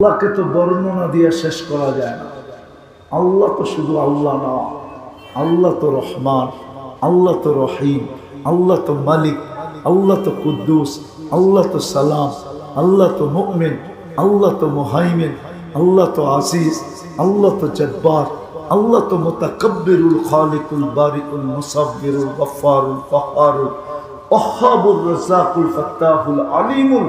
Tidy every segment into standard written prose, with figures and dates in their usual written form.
আল্লাহকে তো বর্ণনা দিয়ে শেষ করা যায় না। আল্লাহ তো শুধু আল্লাহ না, আল্লাহ তো রহমান, আল্লাহ তো রহিম, আল্লাহ তো মালিক, আল্লাহ তো কুদ্দুস, আল্লাহ তো সালাম, আল্লাহ তো মুমিন, আল্লাহ তো মুহাইমিন, আল্লাহ তো আজিজ, আল্লাহ তো জব্বার, আল্লাহ তো মুতাকাব্বিরুল খালিকুল বারিকুল মুসাব্বিরুল গফফারুল ফাক্কারুল ওয়াহ্হাবুর রাজ্জাকুল ফাত্তাহুল আলিমুল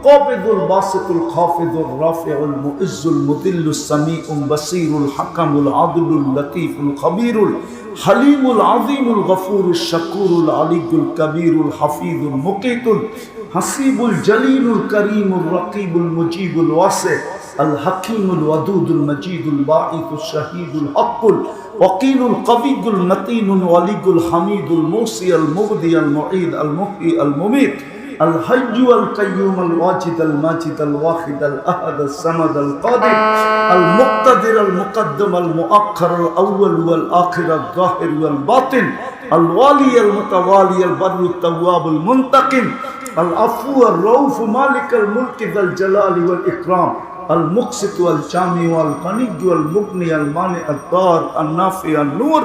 قابض الباسط الخافض الرافع المؤز المذل السميع البصير الحكم العدل اللطيف الخبير الحليم العظيم الغفور الشكور العلي الكبير الحفيظ المقيت الحسيب الجليل الكريم الرقيب المجيب الواسع الحكيم الودود المجيد الباعث الشهيد الحق الوكيل القوي المتين الولي الحميد الموصي المبدي المعيد المحيي المميت الحي القيوم الواجد الماجد الواحد الأحد الصمد القادر المقتدر المقدم المؤخر الأول والآخر الظاهر والباطن الوالي المتوالي البر التواب المنتقم العفو الرؤوف مالك الملك ذا الجلال والإكرام المقسط والجامع والغني والمغني المانع الضار النافع النور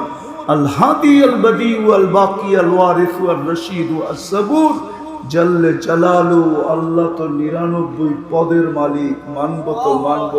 الهادي البديع والباقي الوارث والرشيد الصبور জল্লে জালালু। আল্লাহ তো 99 পদের মালিক, মানব তো মানব।